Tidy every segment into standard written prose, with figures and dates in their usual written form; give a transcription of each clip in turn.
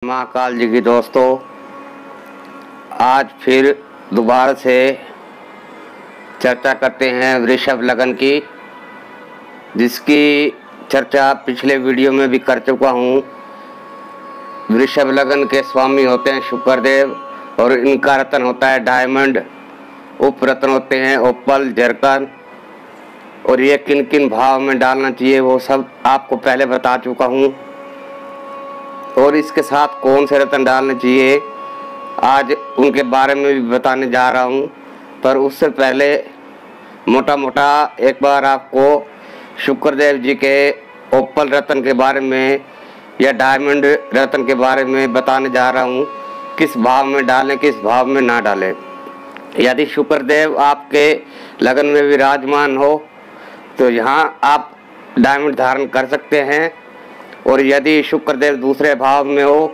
महाकाल जी की दोस्तों, आज फिर दोबारा से चर्चा करते हैं वृषभ लगन की, जिसकी चर्चा पिछले वीडियो में भी कर चुका हूँ। वृषभ लगन के स्वामी होते हैं शुक्रदेव और इनका रत्न होता है डायमंड। उप रत्न होते हैं ओपल, जरकन, और ये किन किन भाव में डालना चाहिए वो सब आपको पहले बता चुका हूँ। और इसके साथ कौन से रत्न डालने चाहिए आज उनके बारे में भी बताने जा रहा हूँ। पर उससे पहले मोटा मोटा एक बार आपको शुक्रदेव जी के ओपल रत्न के बारे में या डायमंड रत्न के बारे में बताने जा रहा हूँ, किस भाव में डालें किस भाव में ना डालें। यदि शुक्रदेव आपके लगन में विराजमान हो तो यहाँ आप डायमंड धारण कर सकते हैं, और यदि शुक्रदेव दूसरे भाव में हो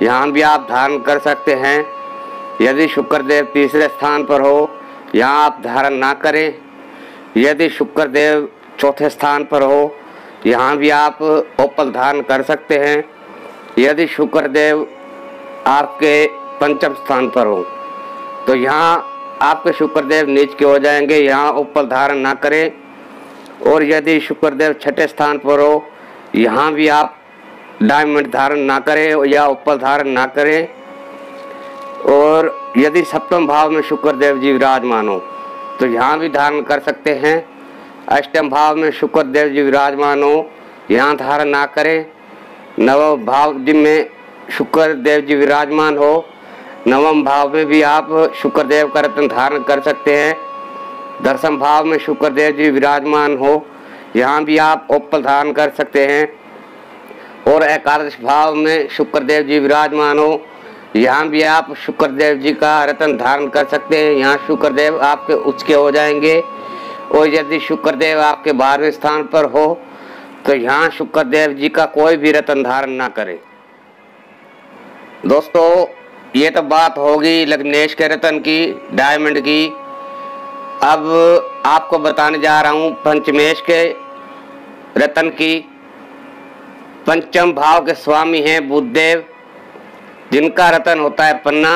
यहाँ भी आप धारण कर सकते हैं। यदि शुक्रदेव तीसरे स्थान पर हो यहाँ आप धारण ना करें। यदि शुक्रदेव चौथे स्थान पर हो यहाँ भी आप ओपल धारण कर सकते हैं। यदि शुक्रदेव आपके पंचम स्थान पर हो तो यहाँ आपके शुक्रदेव नीच के हो जाएंगे, यहाँ ओपल धारण ना करें। और यदि शुक्रदेव छठे स्थान पर हो यहाँ भी आप डायमंड धारण ना करें या ओपल धारण ना करें। और यदि सप्तम भाव में शुक्रदेव जी विराजमान हो तो यहाँ भी धारण कर सकते हैं। अष्टम भाव में शुक्रदेव जी विराजमान हो यहाँ धारण ना करें। नवम भाव जिनमें शुक्रदेव जी विराजमान हो नवम भाव में भी आप शुक्रदेव का रत्न धारण कर सकते हैं। दसम भाव में शुक्रदेव जी विराजमान हो यहाँ भी आप ओपल धारण कर सकते हैं। और एकादश भाव में शुक्रदेव जी विराजमान हो यहाँ भी आप शुक्रदेव जी का रत्न धारण कर सकते हैं। यहाँ शुक्रदेव आपके उच्च के हो जाएंगे। और यदि शुक्रदेव आपके 12वें स्थान पर हो तो यहाँ शुक्रदेव जी का कोई भी रत्न धारण ना करें। दोस्तों, ये तो बात होगी लग्नेश के रत्न की, डायमंड की। अब आपको बताने जा रहा हूँ पंचमेश के रत्न की। पंचम भाव के स्वामी हैं बुधदेव, जिनका रत्न होता है पन्ना।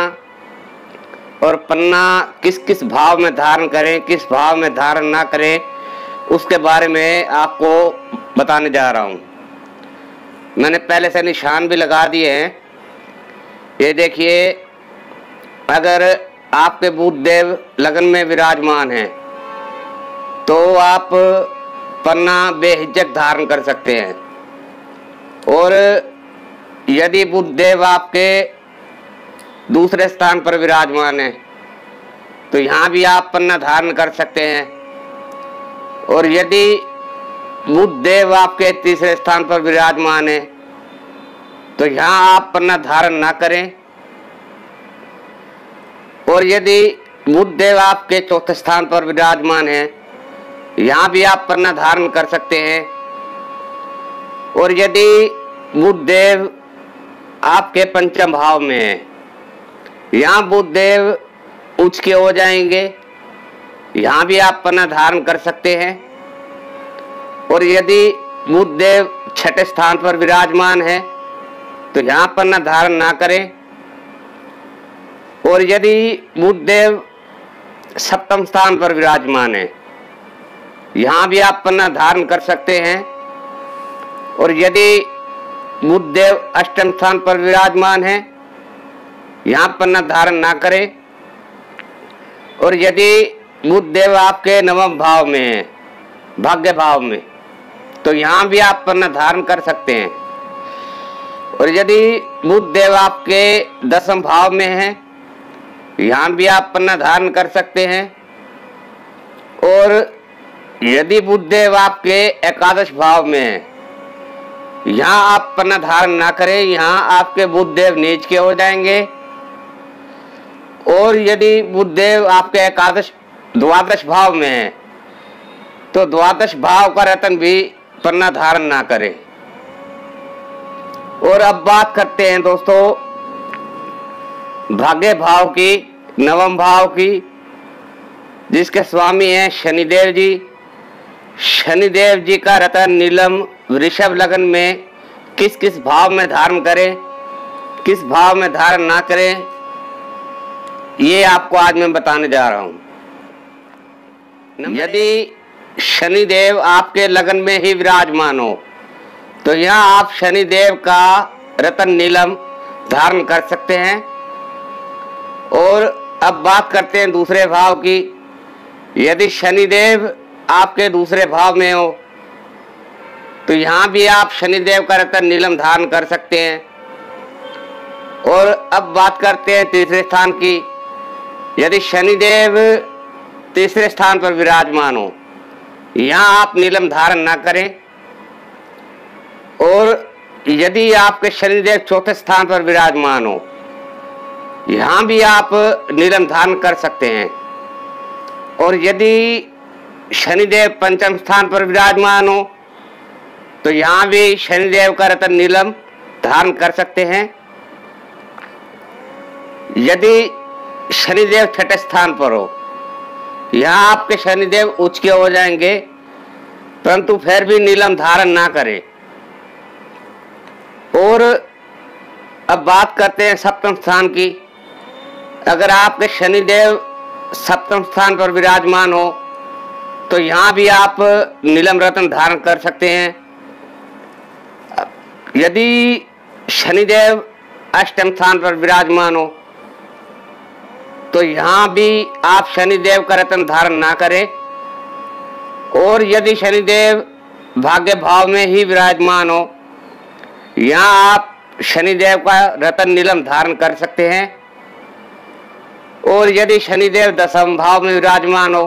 और पन्ना किस किस भाव में धारण करें किस भाव में धारण ना करें उसके बारे में आपको बताने जा रहा हूँ। मैंने पहले से निशान भी लगा दिए हैं। ये देखिए, अगर आपके बुधदेव लगन में विराजमान हैं तो आप पन्ना बेहिचक धारण कर सकते हैं। और यदि बुधदेव आपके दूसरे स्थान पर विराजमान है तो यहाँ भी आप पन्ना धारण कर सकते हैं। और यदि बुधदेव आपके तीसरे स्थान पर विराजमान है तो यहाँ आप पन्ना धारण ना करें। और यदि बुधदेव आपके चौथे स्थान पर विराजमान है यहाँ भी आप पन्ना धारण कर सकते हैं। और यदि बुधदेव आपके पंचम भाव में है यहाँ बुधदेव उच्च के हो जाएंगे, यहाँ भी आप पन्ना धारण कर सकते हैं। और यदि बुधदेव छठे स्थान पर विराजमान है तो यहाँ पन्ना धारण ना करें। और यदि बुधदेव सप्तम स्थान पर विराजमान है यहाँ भी आप पन्ना धारण कर सकते हैं। और यदि बुधदेव अष्टम स्थान पर विराजमान है यहाँ पन्ना धारण ना करें। और यदि बुधदेव आपके नवम भाव में है भाग्य भाव में तो यहाँ भी आप पन्ना धारण कर सकते हैं। और यदि बुधदेव आपके दसम भाव में है यहाँ भी आप पन्ना धारण कर सकते हैं। और यदि बुधदेव आपके एकादश भाव में है यहाँ आप पन्ना धारण ना करें, यहाँ आपके बुधदेव नीच के हो जाएंगे। और यदि बुधदेव आपके एकादश द्वादश भाव में है तो द्वादश भाव का रत्न भी पन्ना धारण ना करें। और अब बात करते हैं दोस्तों भाग्य भाव की, नवम भाव की, जिसके स्वामी हैं शनिदेव जी। शनिदेव जी का रत्न नीलम वृषभ लगन में किस किस भाव में धारण करें किस भाव में धारण ना करें, ये आपको आज मैं बताने जा रहा हूं। यदि शनिदेव आपके लगन में ही विराजमान हो तो यहाँ आप शनिदेव का रतन नीलम धारण कर सकते हैं। और अब बात करते हैं दूसरे भाव की। यदि शनिदेव आपके दूसरे भाव में हो तो यहाँ भी आप शनिदेव का रतन नीलम धारण कर सकते हैं। और अब बात करते हैं तीसरे स्थान की। यदि शनिदेव तीसरे स्थान पर विराजमान हो, यहाँ आप नीलम धारण ना करें। और यदि आपके शनिदेव चौथे स्थान पर विराजमान हो, यहाँ भी आप नीलम धारण कर सकते हैं। और यदि शनिदेव पंचम स्थान पर विराजमान हो तो यहाँ भी शनिदेव का रतन नीलम धारण कर सकते हैं। यदि शनिदेव छठे स्थान पर हो, यहाँ आपके शनिदेव उच्च के हो जाएंगे, परंतु फिर भी नीलम धारण ना करें। और अब बात करते हैं सप्तम स्थान की। अगर आपके शनिदेव सप्तम स्थान पर विराजमान हो तो यहाँ भी आप नीलम रत्न धारण कर सकते हैं। यदि शनिदेव अष्टम स्थान पर विराजमान हो तो यहाँ भी आप शनिदेव का रत्न धारण ना करें। और यदि शनिदेव भाग्य भाव में ही विराजमान हो, यहाँ आप शनिदेव का रतन नीलम धारण कर सकते हैं। और यदि शनिदेव दसम भाव में विराजमान हो,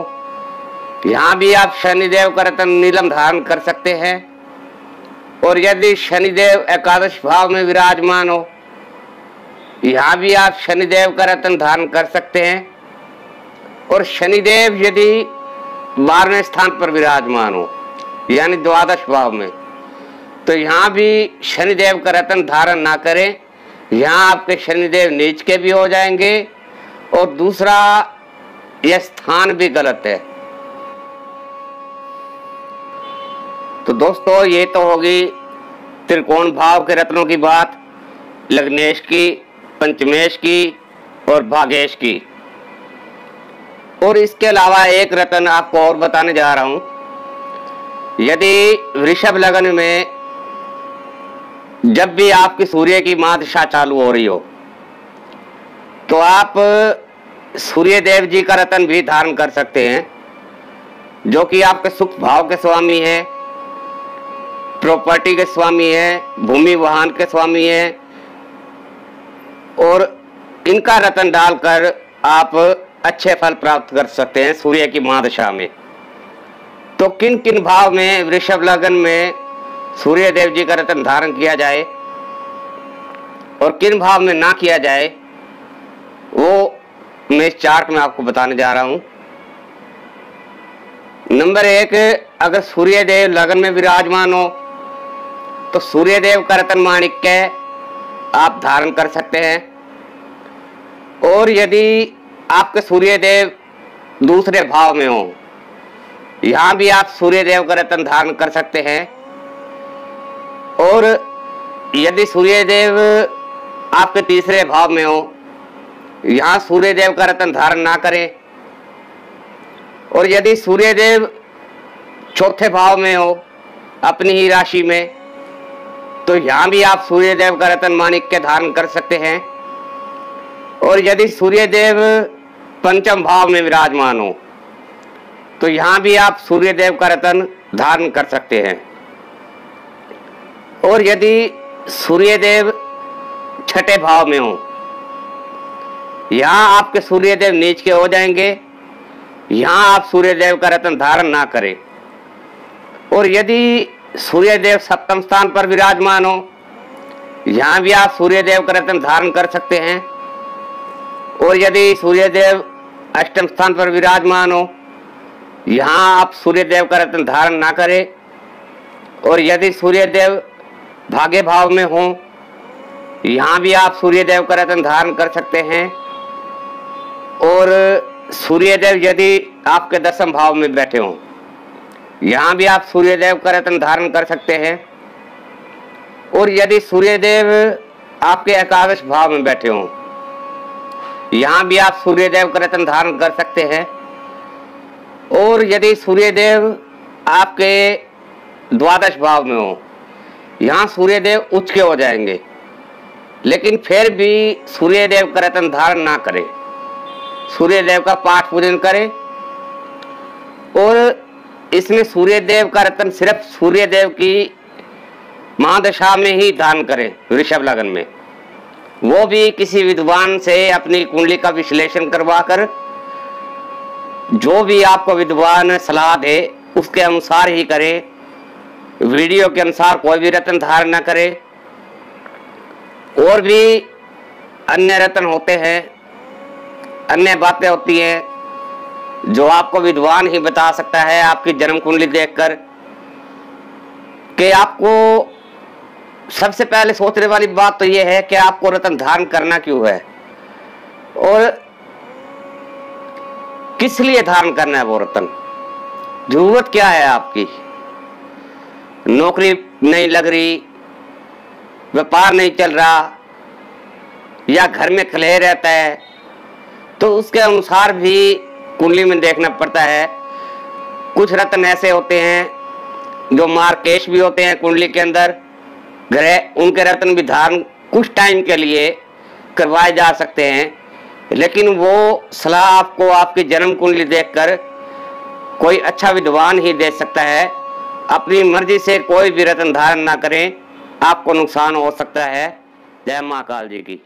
यहाँ भी आप शनिदेव का रतन नीलम धारण कर सकते हैं। और यदि शनिदेव एकादश भाव में विराजमान हो, यहाँ भी आप शनिदेव का रतन धारण कर सकते हैं। और शनिदेव यदि 12वें स्थान पर विराजमान हो, यानी द्वादश भाव में, तो यहाँ भी शनिदेव का रतन धारण ना करें। यहाँ आपके शनिदेव नीच के भी हो जाएंगे। और दूसरा, यह स्थान भी गलत है। तो दोस्तों, ये तो होगी त्रिकोण भाव के रत्नों की बात, लग्नेश की, पंचमेश की और भागेश की। और इसके अलावा एक रत्न आपको और बताने जा रहा हूं। यदि वृषभ लगन में जब भी आपकी सूर्य की महादशा चालू हो रही हो तो आप सूर्य देव जी का रत्न भी धारण कर सकते हैं, जो कि आपके सुख भाव के स्वामी हैं, प्रॉपर्टी के स्वामी हैं, भूमि वाहन के स्वामी हैं। और इनका रत्न डालकर आप अच्छे फल प्राप्त कर सकते हैं सूर्य की महादशा में। तो किन किन भाव में वृषभ लगन में सूर्य देव जी का रत्न धारण किया जाए और किन भाव में ना किया जाए, वो मैं इस चार्ट में आपको बताने जा रहा हूं। नंबर 1, अगर सूर्य देव लगन में विराजमान हो तो सूर्य देव का रत्न माणिक्य आप धारण कर सकते हैं। और यदि आपके सूर्य देव दूसरे भाव में हो, यहाँ भी आप सूर्य देव का रत्न धारण कर सकते हैं। और यदि सूर्य देव आपके तीसरे भाव में हो, यहाँ सूर्य देव का रत्न धारण ना करें। और यदि सूर्य देव चौथे भाव में हो अपनी ही राशि में, तो यहाँ भी आप सूर्य देव का रत्न माणिक्य धारण कर सकते हैं। और यदि सूर्य देव पंचम भाव में विराजमान हो तो यहाँ भी आप सूर्य देव का रत्न धारण कर सकते हैं। और यदि सूर्य देव छठे भाव में हो, यहाँ आपके सूर्य देव नीच के हो जाएंगे, यहाँ आप सूर्य देव का रत्न धारण ना करें। और यदि सूर्य देव सप्तम स्थान पर विराजमान हो, यहाँ भी आप सूर्य देव का रत्न धारण कर सकते हैं। और यदि सूर्य देव अष्टम स्थान पर विराजमान हो, यहाँ आप सूर्य देव का रत्न धारण ना करें। और यदि सूर्य देव भाग्य भाव में हो, यहाँ भी आप सूर्य देव का रत्न धारण कर सकते हैं। और सूर्य देव यदि आपके दसम भाव में बैठे हों, यहाँ भी आप सूर्य देव का रत्न धारण कर सकते हैं। और यदि सूर्य देव आपके एकादश भाव में बैठे हों। यहाँ भी आप सूर्यदेव का रत्न धारण कर सकते हैं। और यदि सूर्यदेव आपके द्वादश भाव में हो, यहाँ सूर्यदेव उच्च के हो जाएंगे, लेकिन फिर भी सूर्यदेव का रत्न धारण ना करें। सूर्यदेव का पाठ पूजन करें। और इसमें सूर्यदेव का रत्न सिर्फ सूर्यदेव की महादशा में ही दान करें, वृषभ लगन में। वो भी किसी विद्वान से अपनी कुंडली का विश्लेषण करवाकर, जो भी आपको विद्वान सलाह दे उसके अनुसार ही करें। वीडियो के अनुसार कोई भी रत्न धारण न करें। और भी अन्य रत्न होते हैं, अन्य बातें होती हैं जो आपको विद्वान ही बता सकता है आपकी जन्म कुंडली देखकर, कि आपको सबसे पहले सोचने वाली बात तो यह है कि आपको रत्न धारण करना क्यों है और किस लिए धारण करना है वो रत्न। जरूरत क्या है आपकी? नौकरी नहीं लग रही, व्यापार नहीं चल रहा, या घर में कलह रहता है, तो उसके अनुसार भी कुंडली में देखना पड़ता है। कुछ रत्न ऐसे होते हैं जो मार्केश भी होते हैं कुंडली के अंदर ग्रह, उनके रत्न भी धारण कुछ टाइम के लिए करवाए जा सकते हैं, लेकिन वो सलाह आपको आपकी जन्म कुंडली देखकर कोई अच्छा विद्वान ही दे सकता है। अपनी मर्जी से कोई भी रत्न धारण ना करें, आपको नुकसान हो सकता है। जय महाकाल जी की।